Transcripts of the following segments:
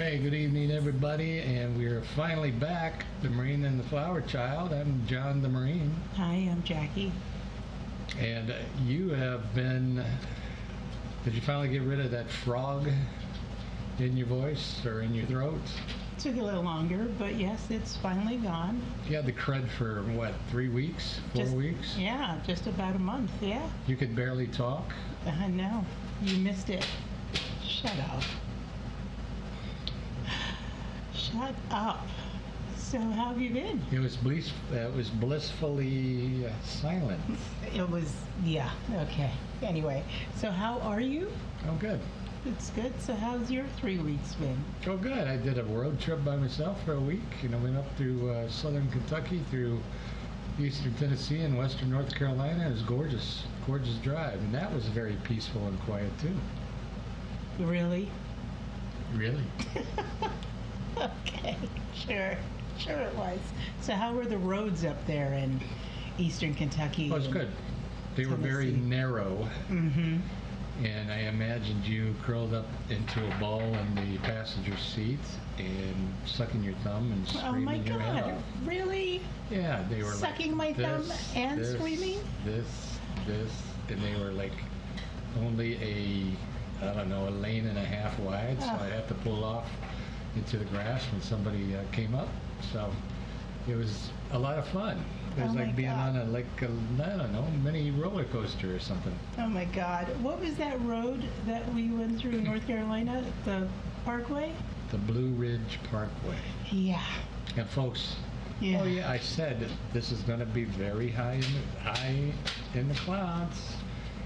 Okay, good evening, everybody, and we're finally back. The Marine and the Flower Child. I'm John the Marine, Hi, I'm Jackie. and you have been. Did you finally get rid of that frog in your voice or in your throat? Took a little longer, but yes, it's finally gone. You had the crud for what, 3 weeks, 4 weeks? Yeah, just about a month, yeah. You could barely talk. I know. You missed it. Shut up. Shut up. So how have you been? It was blissfully silent. It was, yeah, okay. Anyway, so how are you? Oh, good. It's good. So how's your 3 weeks been? Oh, good. I did a road trip by myself for a week. Went up through southern Kentucky, through eastern Tennessee and western North Carolina. It was gorgeous, gorgeous drive, and that was very peaceful and quiet too. Really? Really? Okay, sure it was. So how were the roads up there in eastern Kentucky? Oh, it was good. They were very Tennessee? narrow, Mm-hmm. and I imagined you curled up into a ball in the passenger seat and sucking your thumb and Oh my screaming your head God, off. really? Yeah, they were Sucking like my thumb this, and this, screaming? This, and they were like only a lane and a half wide, so Oh. I had to pull off into the grass when somebody came up. So it was a lot of fun. It was Oh my like being God. on a mini roller coaster or something. Oh my God. What was that road that we went through in North Carolina? The Parkway? The Blue Ridge Parkway. Yeah. And folks, Yeah. oh yeah, I said this is going to be very high in the clouds.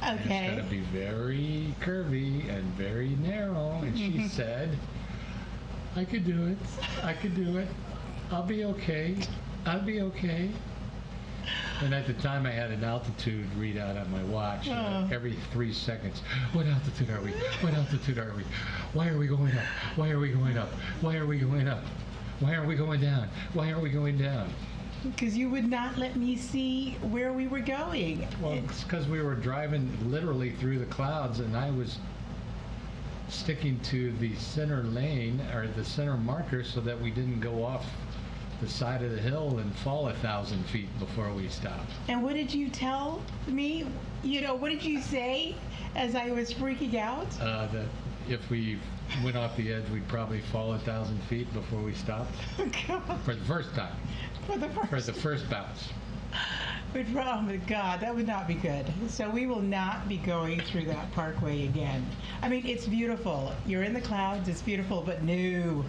And it's Okay. going to be very curvy and very narrow. And she said, I could do it. I could do it. I'll be okay. I'll be okay. And at the time, I had an altitude readout on my watch. Oh. Every 3 seconds, what altitude are we? What altitude are we? Why are we going up? Why are we going up? Why are we going up? Why are we going down? Why are we going down? Because you would not let me see where we were going. Well, it's because we were driving literally through the clouds, and I was sticking to the center lane or the center marker so that we didn't go off the side of the hill and fall 1,000 feet before we stopped. And what did you tell me? What did you say as I was freaking out? That if we went off the edge, we'd probably fall 1,000 feet before we stopped God, for the first time, for the for first the first bounce. Oh my God, that would not be good. So we will not be going through that parkway again. I mean, it's beautiful. You're in the clouds, it's beautiful, but no.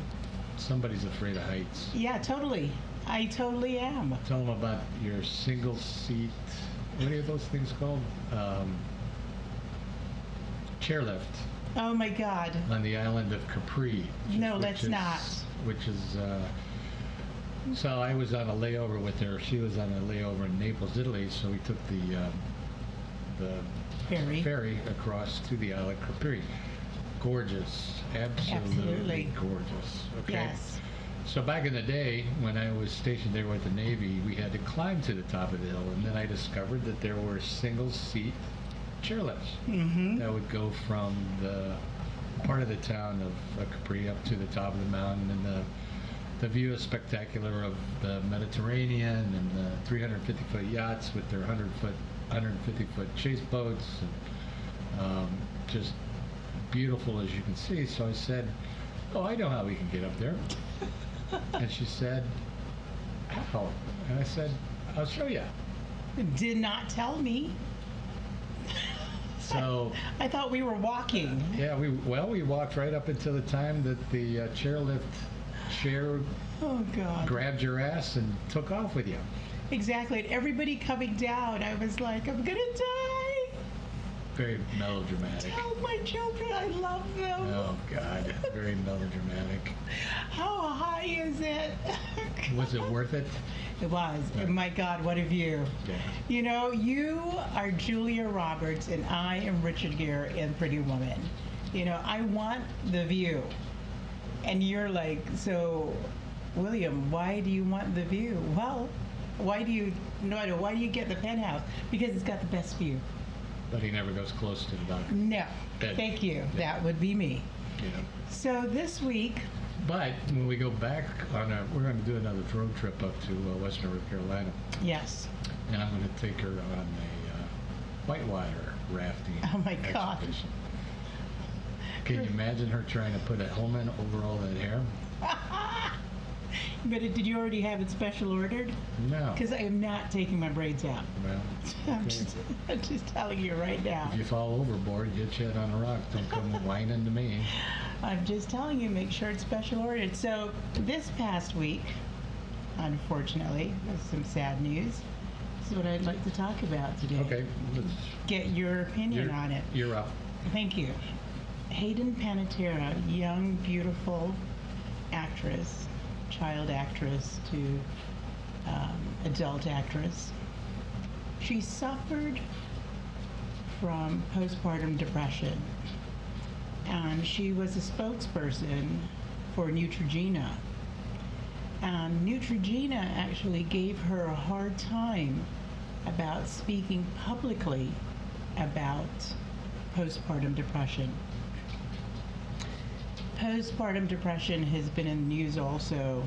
Somebody's afraid of heights. Yeah, totally. I totally am. Tell them about your single seat, what are those things called? Chairlift Oh my God. on the island of Capri. No, let's not. Which is, so I was on a layover with her. She was on a layover in Naples, Italy, so we took the Very. ferry across to the island of Capri. Gorgeous, absolutely Absolutely. gorgeous. Okay. Yes. So back in the day, when I was stationed there with the Navy, we had to climb to the top of the hill, and then I discovered that there were single-seat chairlifts Mm-hmm. that would go from the part of the town of Capri up to the top of the mountain, and the view is spectacular of the Mediterranean and the 350-foot yachts with their 150-foot chase boats, and just beautiful as you can see. So I said, oh, I know how we can get up there. And she said, how? And I said, I'll show you. Did not tell me. So I thought we were walking. yeah, we walked right up until the time that the chair Oh God. grabbed your ass and took off with you. Exactly. And everybody coming down, I was like, I'm gonna die. Very melodramatic. Tell my children I love them. Oh God, very melodramatic. How high is it? Was it worth it? It was. Yeah. My God, what a view. Yeah. You are Julia Roberts and I am Richard Gere in Pretty Woman. I want the view. And you're like, so, William, why do you want the view? Well, why do you get the penthouse? Because it's got the best view. But he never goes close to the doctor. No, Ed. thank you. Yeah. That would be me. You know. So this week, But when we go back we're going to do another road trip up to Western North Carolina, Yes. and I'm going to take her on a whitewater rafting. Oh my God. expedition. Can you imagine her trying to put a helmet over all that hair? But did you already have it special ordered? No. Because I am not taking my braids out. Well, I'm okay. just telling you right now. If you fall overboard, get your head on a rock. Don't come whining to me. I'm just telling you, make sure it's special ordered. So this past week, unfortunately, there's some sad news. This is what I'd like to talk about today. Okay, let's, Get your opinion on it. you're up. Thank you. Hayden Panettiere, young, beautiful actress, child actress to adult actress. She suffered from postpartum depression, and she was a spokesperson for Neutrogena. And Neutrogena actually gave her a hard time about speaking publicly about postpartum depression. Postpartum depression has been in the news also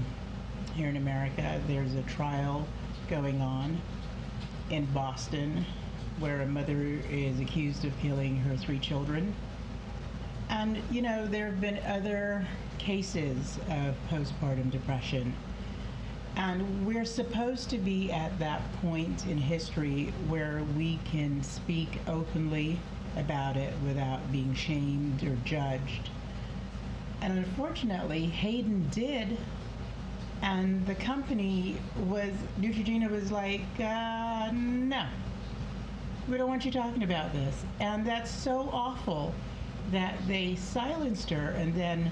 here in America. There's a trial going on in Boston where a mother is accused of killing her 3 children. And, you know, there have been other cases of postpartum depression. And we're supposed to be at that point in history where we can speak openly about it without being shamed or judged. And unfortunately, Hayden did, and the company Neutrogena was like, no, we don't want you talking about this. And that's so awful that they silenced her, and then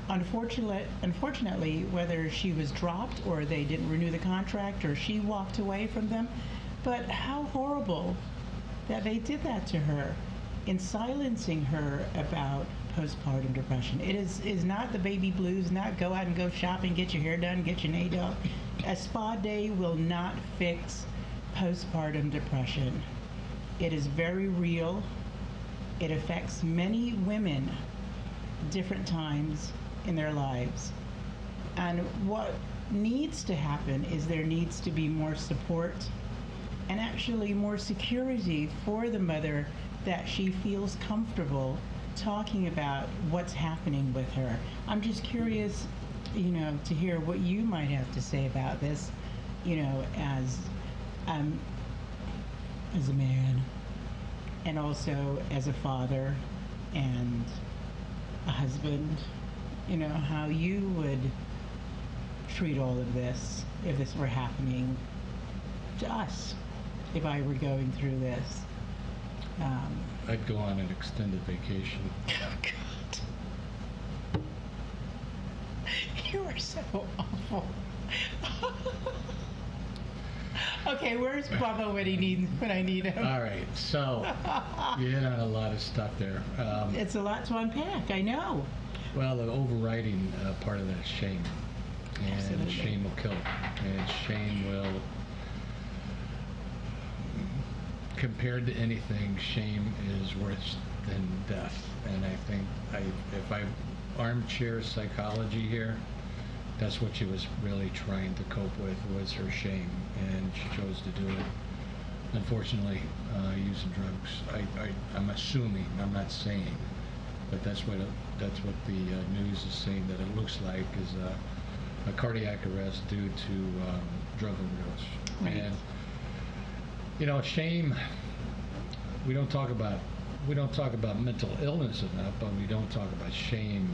unfortunately, whether she was dropped or they didn't renew the contract or she walked away from them, but how horrible that they did that to her in silencing her about postpartum depression. It is not the baby blues, not go out and go shopping, get your hair done, get your nail done. A spa day will not fix postpartum depression. It is very real. It affects many women different times in their lives. And what needs to happen is there needs to be more support and actually more security for the mother, that she feels comfortable talking about what's happening with her. I'm just curious, you know, to hear what you might have to say about this, you know, as a man and also as a father and a husband, you know, how you would treat all of this if this were happening to us, if I were going through this. I'd go on an extended vacation. Oh, God. You are so awful. Okay, where's Bubba when I need him? All right, so you hit on a lot of stuff there. It's a lot to unpack, I know. Well, the overriding part of that is shame. And Absolutely. shame will kill. And shame will, compared to anything, shame is worse than death. And I think if I armchair psychology here, that's what she was really trying to cope with, was her shame, and she chose to do it. Unfortunately, using drugs. I'm assuming, I'm not saying, but that's what the news is saying that it looks like, is a cardiac arrest due to drug overdose. Right. And you know, shame. We don't talk about mental illness enough, but we don't talk about shame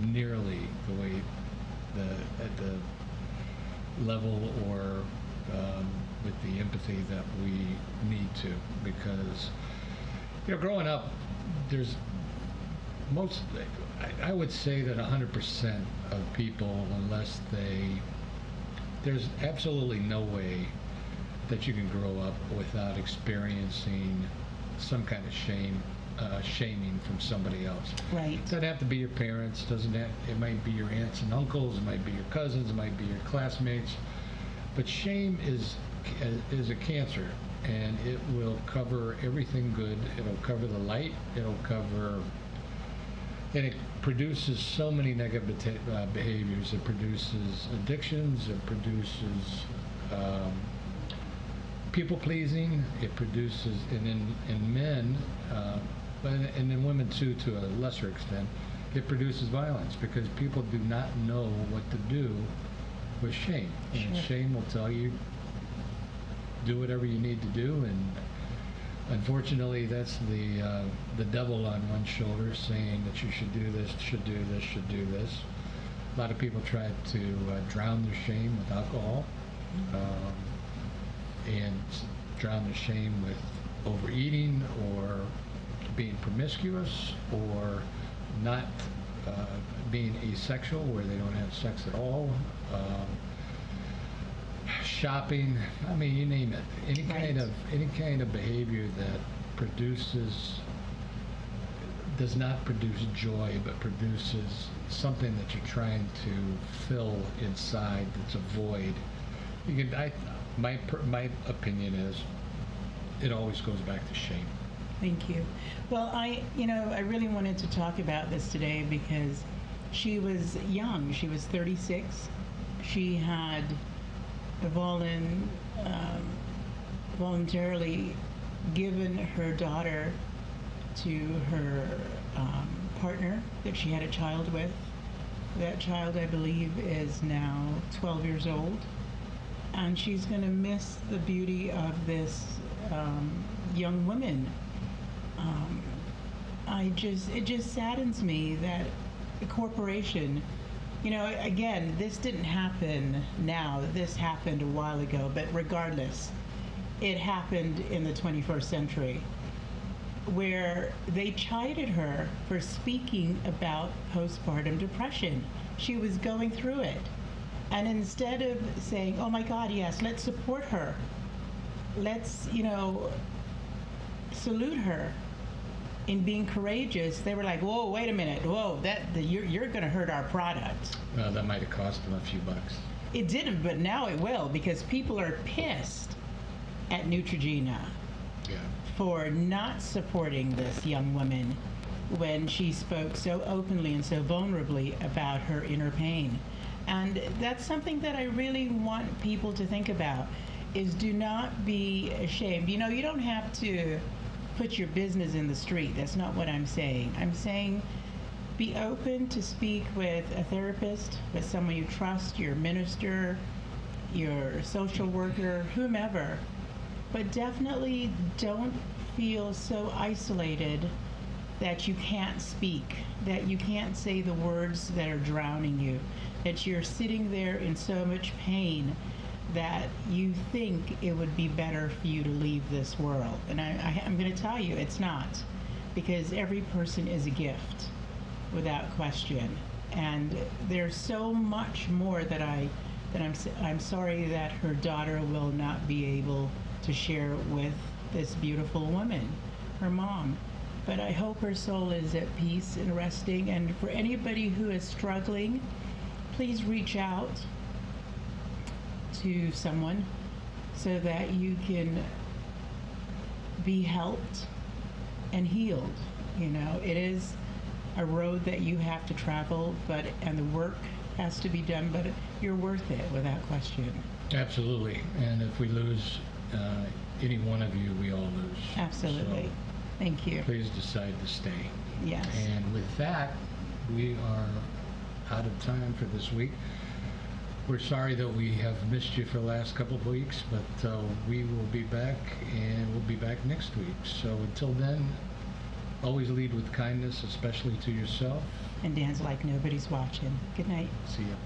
nearly the way at the level or with the empathy that we need to, because you know, growing up, I would say that 100% of people, unless there's absolutely no way that you can grow up without experiencing some kind of shaming from somebody else. Right. It doesn't have to be your parents, it might be your aunts and uncles, it might be your cousins, it might be your classmates, but shame is a cancer, and it will cover everything good. It'll cover the light, it'll cover And it produces so many negative behaviors. It produces addictions. It produces people pleasing. It produces, and in men, and in women too, to a lesser extent, it produces violence because people do not know what to do with shame. And Sure. shame will tell you, do whatever you need to do, and unfortunately, that's the devil on one shoulder saying that you should do this, should do this, should do this. A lot of people try to drown their shame with alcohol, and drown their shame with overeating or being promiscuous or not being asexual, where they don't have sex at all. Shopping, I mean, you name it. Any kind of behavior that does not produce joy, but produces something that you're trying to fill inside that's a void. My opinion is, it always goes back to shame. Thank you. Well, I really wanted to talk about this today because she was young. She was 36. She had voluntarily given her daughter to her partner that she had a child with. That child, I believe, is now 12 years old. And she's going to miss the beauty of this young woman. It just saddens me that a corporation, again, this didn't happen now. This happened a while ago, but regardless, it happened in the 21st century, where they chided her for speaking about postpartum depression. She was going through it. And instead of saying, oh my God, yes, let's support her, let's, salute her in being courageous, they were like, whoa, wait a minute, whoa, you're going to hurt our product. Well, that might have cost them a few bucks. It didn't, but now it will, because people are pissed at Neutrogena Yeah. for not supporting this young woman when she spoke so openly and so vulnerably about her inner pain. And that's something that I really want people to think about, is do not be ashamed. You don't have to put your business in the street. That's not what I'm saying. I'm saying be open to speak with a therapist, with someone you trust, your minister, your social worker, whomever. But definitely don't feel so isolated that you can't speak, that you can't say the words that are drowning you, that you're sitting there in so much pain that you think it would be better for you to leave this world. And I'm going to tell you, it's not, because every person is a gift, without question. And there's so much more that I'm sorry that her daughter will not be able to share with this beautiful woman, her mom. But I hope her soul is at peace and resting. And for anybody who is struggling, please reach out to someone so that you can be helped and healed. It is a road that you have to travel, and the work has to be done, but you're worth it without question. Absolutely. And if we lose any one of you, we all lose. Absolutely. So Thank you. please decide to stay. Yes. And with that, we are out of time for this week. We're sorry that we have missed you for the last couple of weeks, but we will be back, and we'll be back next week. So until then, always lead with kindness, especially to yourself. And dance like nobody's watching. Good night. See ya.